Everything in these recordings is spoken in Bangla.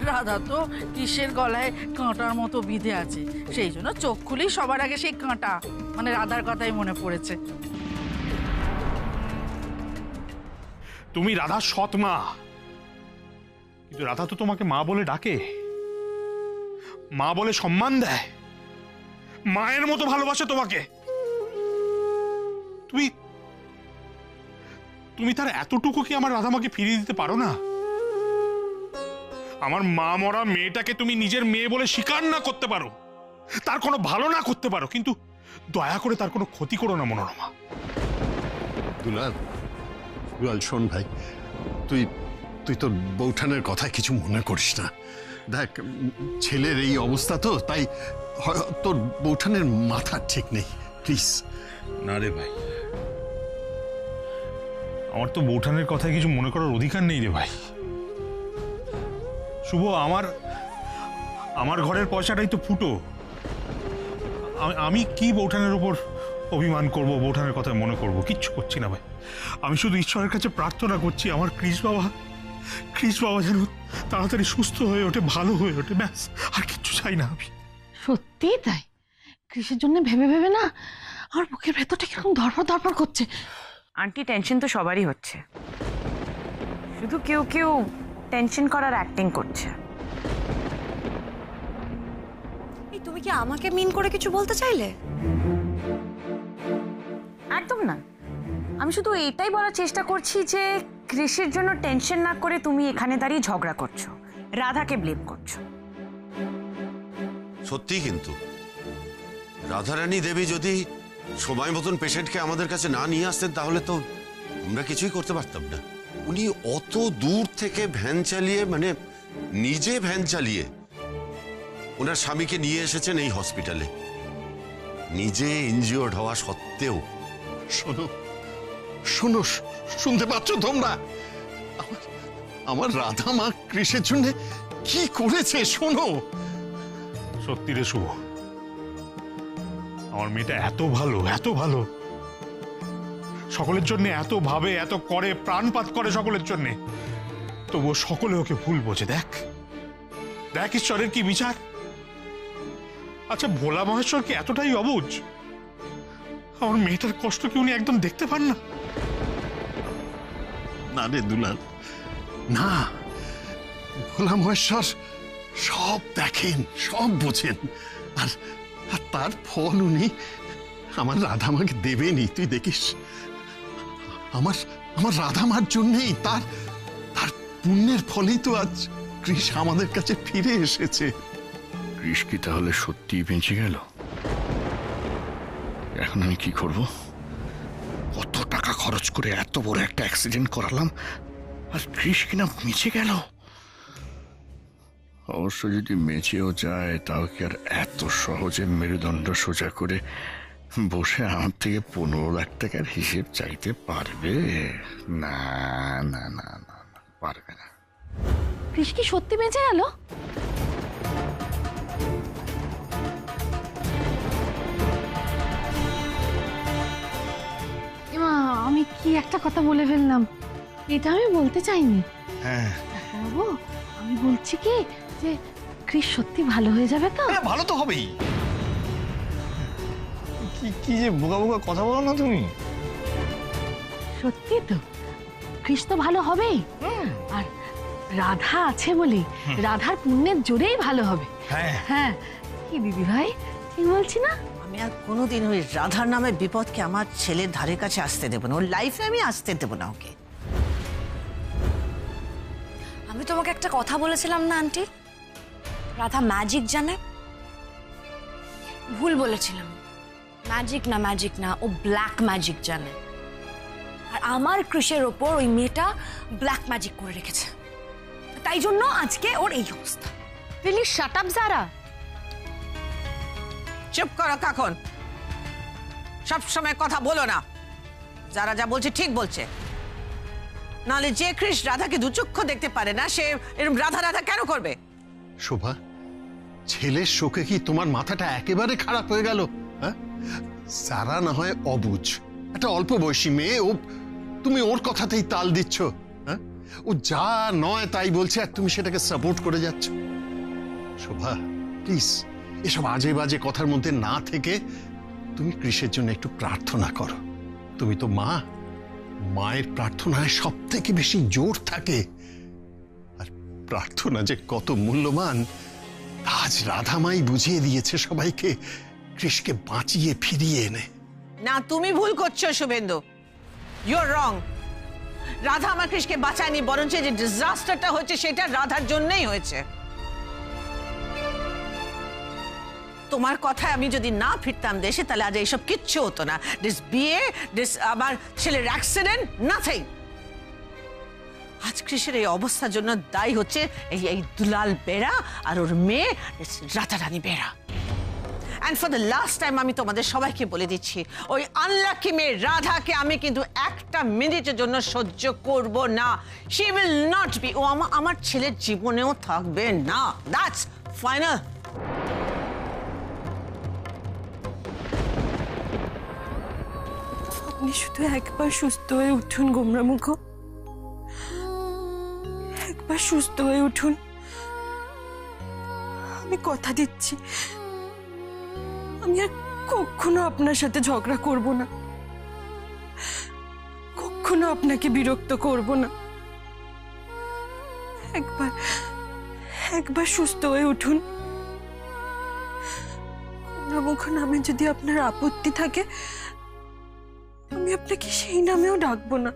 রাধা তো কৃষের গলায় কাঁটার মতো বিঁধে আছে, সেই জন্য চোখ খুলেই সবার আগে সেই কাঁটা মানে রাধার কথাই মনে পড়েছে। তুমি রাধার সৎ মা, কিন্তু রাধা তো তোমাকে মা বলে ডাকে, মা বলে সম্মান দেয়, মায়ের মতো ভালোবাসে তোমাকে। তুমি তুমি তার এতটুকু কি আমার রাধামাকে ফিরিয়ে দিতে পারো না? আমার মা মরা মেয়েটাকে তুমি নিজের মেয়ে বলে স্বীকার না করতে পারো, তার কোনো ভালো না করতে পারো, কিন্তু দয়া করে তার কোনো ক্ষতি করো না মনোরমা। দুলাল, দুলাল শোন ভাই, তুই তুই তোর বৌঠানের কথা কিছু মনে করিস না। দেখ, ছেলের এই অবস্থা তো, তাই তোর বৌঠানের মাথা ঠিক নেই, প্লিজ। না রে ভাই, আমার তো বৌঠানের কথায় কিছু মনে করার অধিকার নেই রে ভাই। শুভ, আমার ঘরের পয়সাটাই তো ফুটো, আমি কি বৌঠানের উপর অভিমান করব, বৌঠানের কথা মনে করব? কিচ্ছু করছি না ভাই। আমি শুধু ঈশ্বরের কাছে প্রার্থনা করছি আমার কৃষ বাবা যেন তাড়াতাড়ি সুস্থ হয়ে ওঠে, ভালো হয়ে ওঠে, ব্যাস, আর কিচ্ছু চাই না আমি। সত্যি তাই, কৃষির জন্য ভেবে ভেবে না আমার বুকের ভেতরটা কিরকম ধরপড় ধরপড় করছে। আন্টি, টেনশন তো সবারই হচ্ছে, শুধু কেউ কেউ টেনশন করার অ্যাক্টিং করছে। তুমি কি আমাকে মিন করে কিছু বলতে চাইলে? একদম না, আমি শুধু এটাই বলার চেষ্টা করছি যে কৃষির জন্য টেনশন না করে তুমি এখানে দাঁড়িয়ে ঝগড়া করছো, রাধাকে ব্লেম করছো। সত্যি কিন্তু রাধারানী দেবী যদি সময় মতন পেশেন্টকে আমাদের কাছে না নিয়ে আসতেন তাহলে তো আমরা কিছুই করতে পারতাম না। উনি অত দূর থেকে ভ্যান চালিয়ে, মানে নিজে ভ্যান চালিয়ে ওনার স্বামীকে নিয়ে এসেছেন এই হসপিটালে, নিজে ইনজিওর্ড হওয়া সত্ত্বেও। শোনো শোনো, শুনতে পাচ্ছ তোমরা? আমার রাধা মা কৃষের জন্য কি করেছে শোনো। সত্যি রে শুভ, আমার মেয়েটা এত ভালো, এত ভালো, সকলের জন্য এত ভাবে, এত করে, প্রাণপাত করে সকলের জন্য, তবুও সকলে ওকে ভুল বোঝে। দেখ দেখ ঈশ্বরের কি বিচার। আচ্ছা, ভোলা মহেশ্বর কি এতটাই অবুঝ? আমার মেয়েটার কষ্ট কি উনি একদম দেখতে পান না? না রে দুলাল, না, ভোলা মহেশ্বর সব দেখেন, সব বোঝেন, আর তার ফল উনি আমার রাধামাকে দেবেনই। তুই দেখিস, আমার রাধামার জন্যেই, তার পুণ্যের ফলেই তো আজ কৃষ আমাদের কাছে ফিরে এসেছে। কৃষ কি তাহলে সত্যিই বেঁচে গেল? এখন আমি কি করব? কত টাকা খরচ করে এত বড় একটা অ্যাক্সিডেন্ট করালাম, আর কৃষ কিনা বেঁচে গেল। অবশ্য যদি বেঁচেও যায়, তাও কি আর এত সহজে মেরুদণ্ড সোজা করে বসে আমার থেকে 15 লাখ টাকার হিসেব চাইতে পারবে? না না না না, পারবে না। কৃষ কি সত্যি বেঁচে গেল? আমি কি একটা কথা বলে ফেললাম, এটা আমি বলতে চাইনি। হ্যাঁ, বাবু, আমি বলছি কি যে কৃষ সত্যি ভালো হয়ে যাবে তো? ভালো তো হবেই। কি যে বোকা বোকা কথা বলো না তুমি। সত্যি তো, কৃষ তো ভালো হবেই, আর রাধা আছে বলে রাধার পুণ্যের জোরেই ভালো হবে। হ্যাঁ, কি দিদি ভাই ঠিক বলছি না? আমি আর কোনোদিন ওই রাধার নামের বিপদকে আমার ছেলের ধারে কাছে আসতে দেবো না, ওর লাইফে আমি আসতে দেবো না ওকে। আমি তোমাকে একটা কথা বলেছিলাম না আন্টি, রাধা ম্যাজিক জানে? ভুল বলেছিলাম, ম্যাজিক না, ও ব্ল্যাক ম্যাজিক জানে। আর আমার কৃষের ওপর ওই মেয়েটা ব্ল্যাক ম্যাজিক করে রেখেছে, তাই জন্য আজকে ওর এই অবস্থা। রিলি শাট আপ জারা। চুপ করো কাকন, সব সময় কথা বলো না। যারা যা বলছে ঠিক বলছে, নাহলে যে কৃষ রাধাকে দুচক্ষু দেখতে পারে না, সে এরকম রাধা রাধা কেন করবে? শোভা, ছেলের শোকে কি তোমার মাথাটা একেবারে খারাপ হয়ে গেল? হ্যাঁ, সারা না হয় অবুঝ, একটা অল্প বয়সী মেয়ে, ও তুমি ওর কথাতেই তাল দিচ্ছ। হ্যাঁ, ও যা নয় তাই বলছে আর তুমি সেটাকে সাপোর্ট করে যাচ্ছ। শোভা প্লিজ এসব আজে বাজে কথার মধ্যে না থেকে তুমি কৃষের জন্য একটু প্রার্থনা করো। তুমি তো মা, মায়ের প্রার্থনায় সব থেকে বেশি জোর থাকে। আর প্রার্থনা যে কত মূল্যবান আজ রাধামাই বুঝিয়ে দিয়েছে সবাইকে, কৃষকে বাঁচিয়ে ফিরিয়ে এনে। না, তুমি ভুল করছো শুভেন্দু, ইউ আর রং। রাধা আমার কৃষকে বাঁচায়নি, বরঞ্চ যে ডিজাস্টারটা হয়েছে সেটা রাধার জন্যই হয়েছে। তোমার কথায় আমি যদি না ফিরতাম দেশে তাহলে আজ এইসব কিচ্ছু হতো না। দিস বিয়ে, দিস আমার ছেলের অ্যাক্সিডেন্ট, নাথিং। আজ কৃষের এই অবস্থার জন্য দায়ী হচ্ছে এই দুলাল বেরা আর ওর মেয়ে Radha Rani Bera. And for the last time আমি তোমাদের সবাইকে বলে দিচ্ছি, ওই আনলাকি মেয়ে রাধাকে আমি কিন্তু একটা মিনিটের জন্য সহ্য করব না। শি উইল নট বি, ও আমার ছেলের জীবনেও থাকবে না। That's final. আপনি শুধু একবার সুস্থ হয়ে উঠুন গোমরামুখ, একবার সুস্থ হয়ে উঠুন। আমি কথা দিচ্ছি আমি আর কখনো আপনার সাথে ঝগড়া করব না, কখনো আপনাকে বিরক্ত করব না। একবার সুস্থ হয়ে উঠুন। গোমরামুখ নামে যদি আপনার আপত্তি থাকে আমি আপনাকে সেই নামেও ডাকবো না।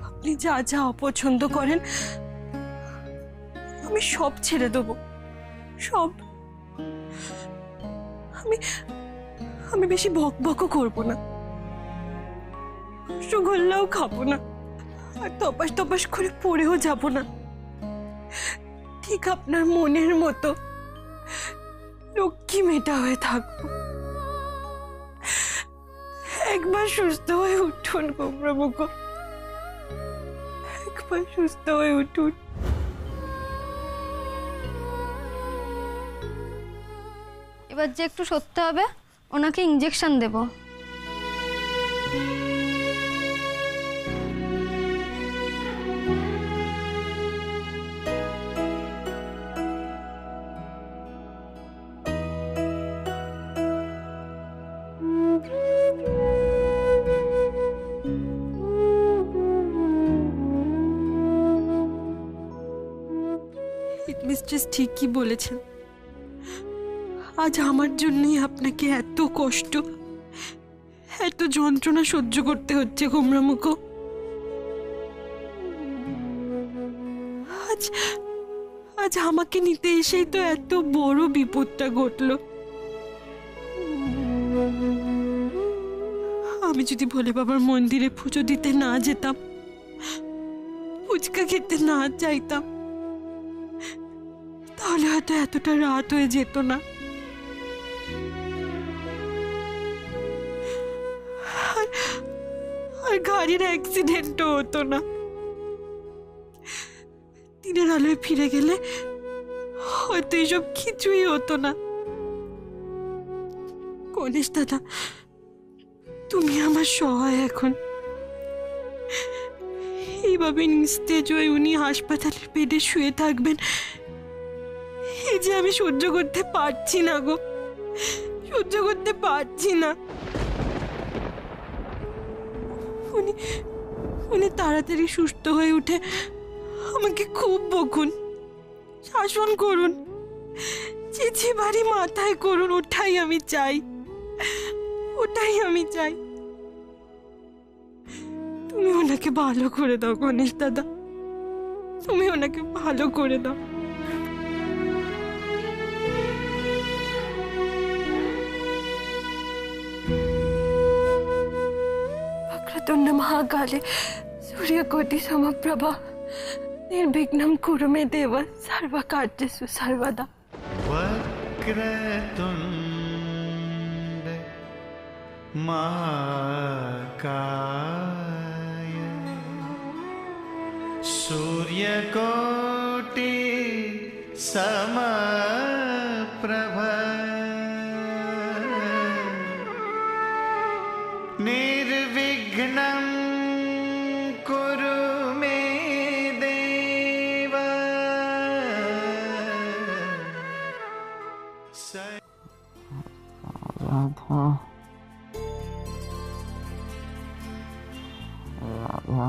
আপনি যা যা অপছন্দ করেন আমি সব ছেড়ে দেবো, সব। আমি বেশি বকবকও করবো না, রসগোল্লাও খাবো না, আর তপাস তপাস করে পড়েও যাব না। ঠিক আপনার মনের মতো লক্ষ্মী মেয়েটা হয়ে থাকবো। একবার সুস্থ হয়ে উঠুন গোমরামুখ, একবার সুস্থ হয়ে উঠুন। এবার যে একটু সত্যি হবে ওনাকে ইঞ্জেকশন দেব। মিস্ট্রেস ঠিকই বলেছেন, আজ আমার জন্যই আপনাকে এত কষ্ট, এত যন্ত্রণা সহ্য করতে হচ্ছে গোমরামুখ। আজ আমাকে নিতে এসেই তো এত বড় বিপদটা ঘটল। আমি যদি ভোলে বাবার মন্দিরে পুজো দিতে না যেতাম, ফুচকা খেতে না চাইতাম, তাহলে হয়তো এতটা রাত হয়ে যেত না। আর গাড়ির অ্যাক্সিডেন্টও হতো না। দিনের আলোয় ফিরে গেলে হয়তো এসব কিছুই হতো না। গণেশ দাদা, তুমি আমার সহায় এখন। এইভাবে নিস্তেজ হয়ে উনি হাসপাতালের বেডে শুয়ে থাকবেন, এই যে আমি সহ্য করতে পারছি না গো, সহ্য করতে পারছি না। উনি তাড়াতাড়ি সুস্থ হয়ে উঠে আমাকে খুব বকুন, শাসন করুন, চিঠি বাড়ি মাথায় করুন, ওটাই আমি চাই, ওটাই আমি চাই। তুমি ওনাকে ভালো করে দাও গণেশ দাদা, তুমি ওনাকে ভালো করে দাও। वक्रतुंड महाकाले सूर्यकोटि समप्रभा निर्विघ्नं कुरु मे देव सर्वकार्येषु सर्वदा। वक्रतुंड महाकाय सूर्यकोटि समप्रभा निर्विघ्नं রাধা রাধা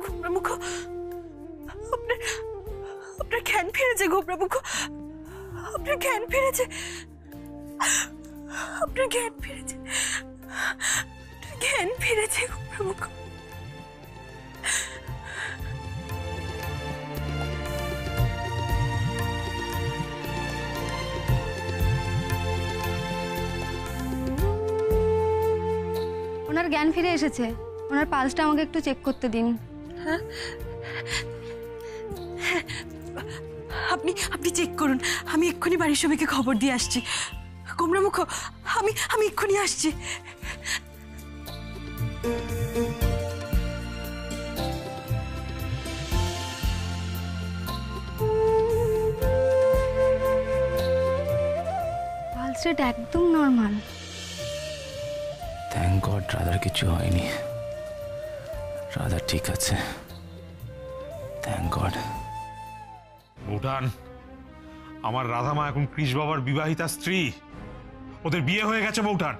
গোবরামুখ, আপনার জ্ঞান ফিরেছে গোবরামুখ, আপনার জ্ঞান ফিরেছে, আপনার জ্ঞান ফিরেছে, জ্ঞান ফিরেছে গোবরামুখ। ওনার জ্ঞান ফিরে এসেছে। ওনার পালসটা আমাকে একটু চেক করতে দিন। হ্যাঁ, আপনি আপনি চেক করুন, আমি এক্ষুনি বাড়ির সবাইকে খবর দিয়ে আসছি। গোবরামুখ, আমি এক্ষুনি আসছি। পালস রেট একদম নর্মাল। থ্যাংক গড রাধার কিছু হয়নি, রাধা ঠিক আছে, থ্যাংক গড। বৌঠান, আমার রাধামা এখন কৃষ বাবার বিবাহিতা স্ত্রী, ওদের বিয়ে হয়ে গেছে বৌঠান।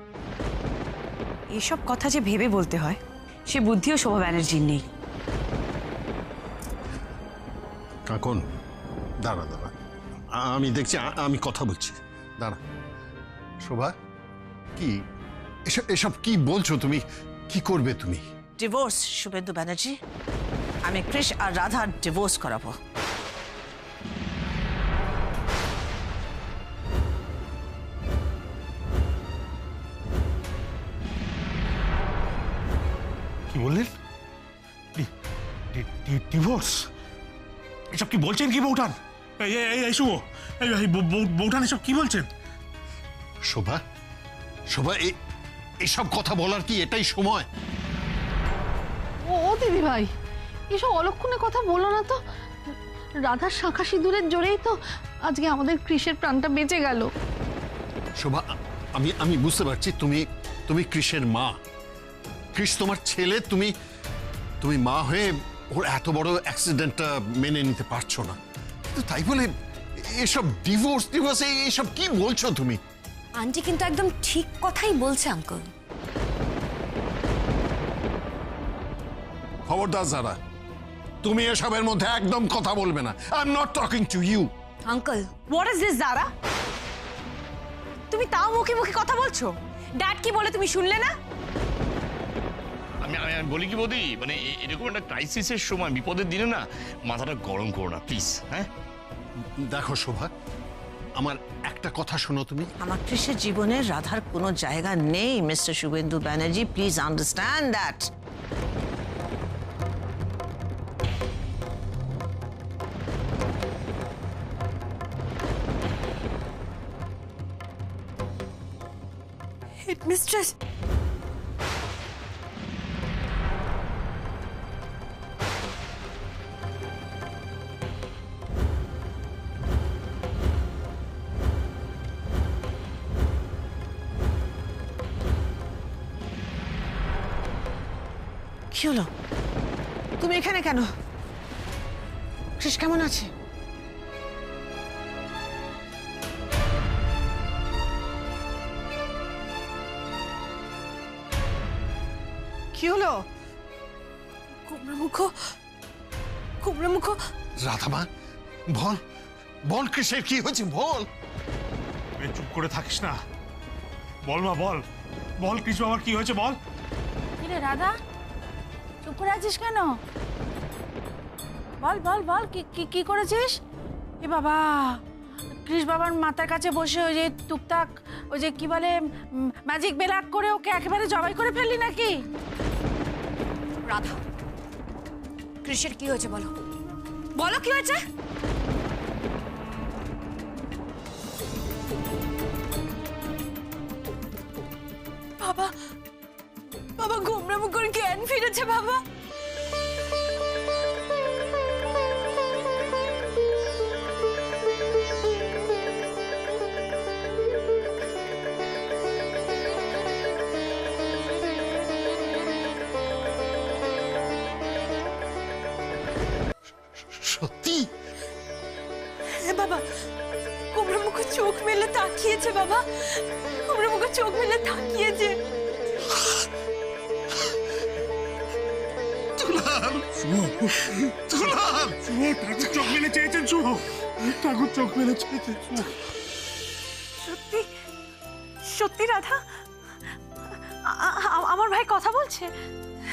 এসব কথা যে ভেবে বলতে হয় সে বুদ্ধিও শোভা ব্যানার্জির নেই। কাকন, দাঁড়া দাঁড়া, আমি দেখছি, আমি কথা বলছি, দাঁড়া। শোভা, কি এসব এসব কি বলছো তুমি? কি করবে তুমি? ডিভোর্স শুভেন্দু ব্যানার্জি, আমি কৃষ আর রাধার ডিভোর্স করাবো। কি বললেন? ডিভোর্স? এসব কি বলছেন কি বৌঠান? এই শুভ, বৌঠান এসব কি বলছেন? শোভা, শোভা, এসব কথা বলার কি এটাই সময়? ও দিদি ভাই, এসব অলক্ষণে কথা বলো না তো। রাধার শাঁখা সিঁদুরের জোরেই তো আজকে আমাদের কৃষের প্রাণটা বেঁচে গেল। শোভা, আমি বুঝতে পারছি তুমি কৃষের মা, কৃষ তোমার ছেলে, তুমি মা হয়ে ওর এত বড় অ্যাক্সিডেন্টটা মেনে নিতে পারছো না। কিন্তু তাই বলে এসব ডিভোর্স এসব কি বলছো তুমি? আন্টি কিন্তু একদম ঠিক কথাই বলছে আঙ্কেল। খবরদার যারা, তুমি এসবের মধ্যে একদম কথা বলবে না। I am not talking to you. Uncle, what is this জারা? তুমি তাও মুখে মুখে কথা বলছো? ড্যাড কি বলে তুমি শুনলে না? আমি বলি কি বৌদি, মানে এরকম একটা ক্রাইসিসের সময়, বিপদের দিনে না মাথাটা গরম করো না প্লিজ। হ্যাঁ দেখো শোভা, আমার একটা কথা শোনো তুমি। আমার কৃষের জীবনে রাধার কোনো জায়গা নেই mister Suvendu Banerjee, please understand that. Headmistress, কি হলো? তুমি এখানে কেন? কৃষ কেমন আছে? কি হলো? গোবরামুখ, রাধামা, বল বল, কৃষের কি হয়েছে বল। চুপ করে থাকিস না, বল মা, বল বল, কৃষ বাবার কি হয়েছে বল। কিরে রাধা, চুপ করে আছিস কেন? বল বল বল, কি করেছিস? এ বাবা, কৃষ বাবার মাথার কাছে বসে ওই যে টুকটাক ওই যে কি বলে ম্যাজিক বেলাক করে ওকে একেবারে জবাই করে ফেললি নাকি? রাধা, কৃষের কি হয়েছে বলো, বলো কি হয়েছে? বাবা, বাবা গোবরামুখের জ্ঞান ফিরেছে বাবা। চোখ মেলে তাকিয়েছে বাবা, কুমড়োমুখো চোখ মেলে তাকিয়েছে। দুলাল, দুলাল, ঠাকুর চোখ মেলে চেয়েছেন শুভ, ঠাকুর চোখ মেলে চেয়েছেন। সত্যি সত্যি রাধা, আমার ভাই কথা বলছে?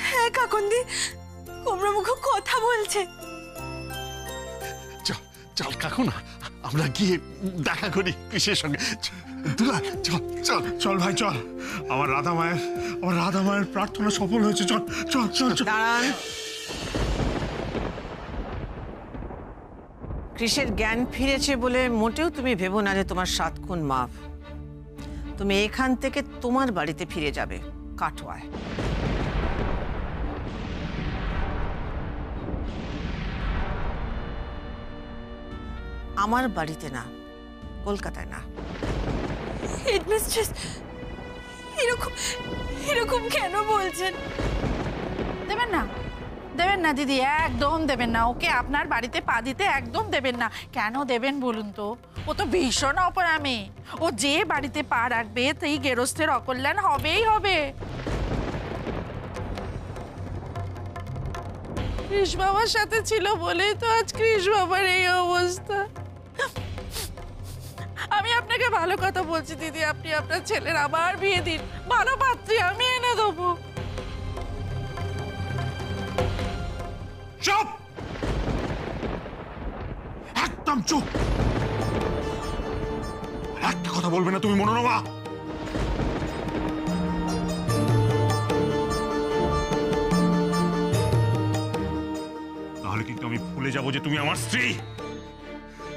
হ্যাঁ কাকুন্দি, কুমড়োমুখো কথা বলছে। চল চল কাকু না, আমরা গিয়ে দেখা করি কৃষের সঙ্গে। দুলাল চল চল চল ভাই চল, আমার রাধা মায়ের প্রার্থনা সফল হয়েছে। চল চল চল চল। দাঁড়ান। কৃষের জ্ঞান ফিরেছে বলে মোটেও তুমি ভেবো না যে তোমার 7 খুন মাফ। তুমি এখান থেকে তোমার বাড়িতে ফিরে যাবে, কাটোয়ায়। আমার বাড়িতে না, কলকাতায় না। হেডমিস্ট্রেস এরকম এরকম কেন বলছেন? দেবেন না, দেবেন না দিদি, একদম দেবেন না। ওকে আপনার বাড়িতে পা দিতে একদম দেবেন না। কেন দেবেন বলুন তো? ও তো ভীষণ অপরামী। ও যে বাড়িতে পা রাখবে সেই গেরস্থের অকল্যাণ হবেই হবে। কৃষ বাবার সাথে ছিল বলেই তো আজ কৃষ বাবার এই অবস্থা। আমি আপনাকে ভালো কথা বলছি দিদি, আপনি আপনার ছেলের আবার বিয়ে দিন, ভালো পাত্রী আমি এনে দেবো। চুপ, একদম চুপ। একটা কথা বলবে না তুমি মনোরমা। তাহলে কিন্তু আমি ভুলে যাব যে তুমি আমার স্ত্রী।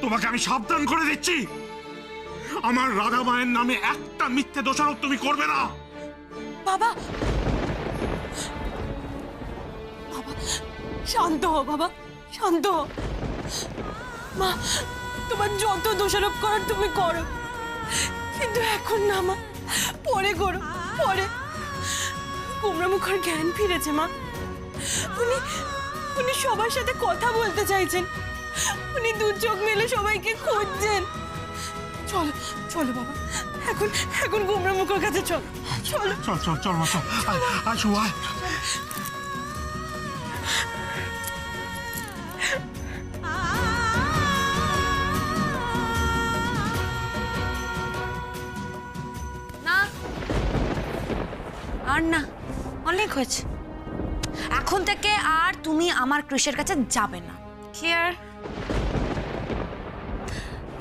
তোমাকে আমি সাবধান করে দিচ্ছি, আমার রাধা মায়ের নামে একটা মিথ্যে দোষারোপ তুমি করবে না। বাবা, বাবা শান্ত হও, বাবা শান্ত হও। মা, তোমার যত দোষারোপ করার তুমি করো, কিন্তু এখন না মা, পরে করো, পরে। কুমড়োমুখোর জ্ঞান ফিরেছে মা। উনি সবার সাথে কথা বলতে চাইছেন, উনি দু চোখ মেলে সবাইকে খুঁজছেন। চলো চলো বাবা, এখন কুমড়োমুখোর কাছে চলো। চলো চল চল চল মা, চল আসো আয়। না আর না, অনেক হয়েছে। এখন থেকে আর তুমি আমার কৃষের কাছে যাবে না, ক্লিয়ার?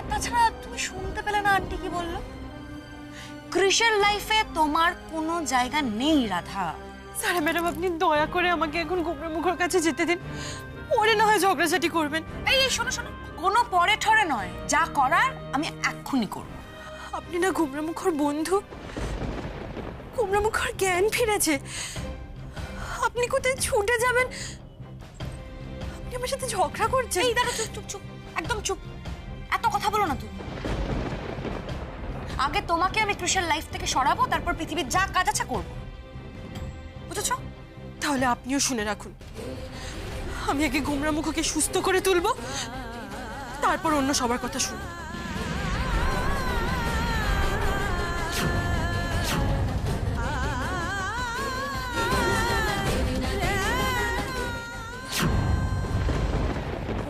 তাছাড়া তুমি শুনতে পেলে না আন্টি কি বললো? কৃষের লাইফে তোমার কোনো জায়গা নেই রাধা। সারা ম্যাডাম, আপনি দয়া করে আমাকে এখন কুমড়োমুখোর কাছে যেতে দিন, পরে না হয় ঝগড়াঝাটি করবেন। এই শোনো শোনো, কোনো পরে ঠরে নয়, যা করার আমি এক্ষুনি করব। আপনি না কুমড়োমুখোর বন্ধু, কুমড়োমুখোর জ্ঞান ফিরেছে, আপনি কোথায় ছুটে যাবেন? আপনি আমার সাথে ঝগড়া করছেন। এই দাঁড়া, চুপ চুপ চুপ, একদম চুপ। এত কথা বলো না তুমি। আগে তোমাকে আমি কৃষের লাইফ থেকে সরাবো, তারপর পৃথিবীর যা কাজ আছে করবো, বুঝেছ? তাহলে আপনিও শুনে রাখুন, আমি আগে কুমড়োমুখোকে সুস্থ করে তুলবো, তারপর অন্য সবার কথা শুনবো।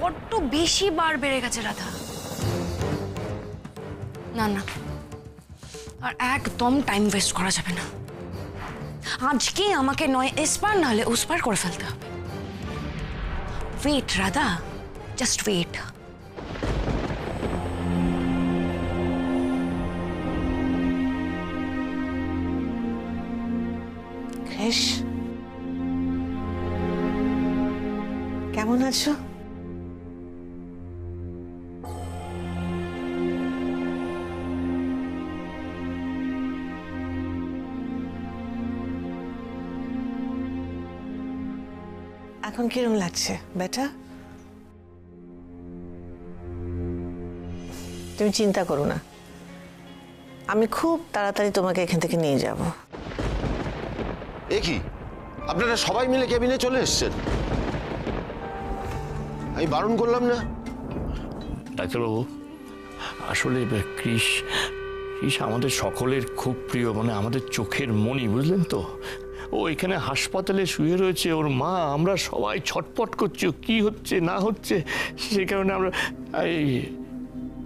বড্ড বেশি বার বেড়ে গেছে রাধা। না না, আর একদম টাইম ওয়েস্ট করা যাবে না। আজকে আমাকে নয় এসপার নাহলে ওসপার করে ফেলতে হবে। Wait Radha, just wait. Krish, কেমন আছো? এখন কিরম লাগছে বেটা? তুমি চিন্তা করো না, আমি খুব তাড়াতাড়ি তোমাকে এখান থেকে নিয়ে যাব। এ কি, আপনারা সবাই মিলে কেবিনে চলে এসেছেন? আমি বারণ করলাম না? ডাক্তারবাবু, আসলে ক্রিস ক্রিস আমাদের সকলের খুব প্রিয়, মানে আমাদের চোখের মণি, বুঝলেন তো। ও এখানে হাসপাতালে শুয়ে রয়েছে, ওর মা, আমরা সবাই ছটপট করছি ও কি হচ্ছে না হচ্ছে, সে কারণে আমরা এই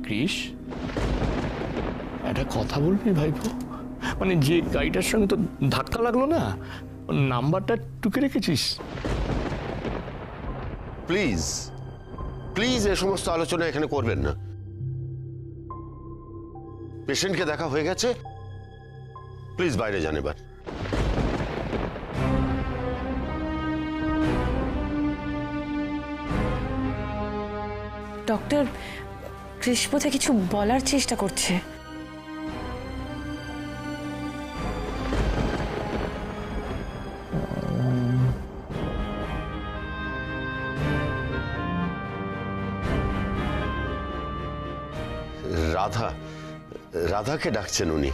ক্রিস একটা কথা বলবি ভাইপো? মানে যে গাড়িটার সঙ্গে তো ধাক্কা লাগলো না, ওর নাম্বারটা টুকে রেখেছিস? প্লিজ প্লিজ এ সমস্ত আলোচনা এখানে করবেন না। পেশেন্টকে দেখা হয়ে গেছে, প্লিজ বাইরে যান এবার। ডক্টর, কৃষ বোধহয় কিছু বলার চেষ্টা করছে। রাধাকে ডাকছেন উনি।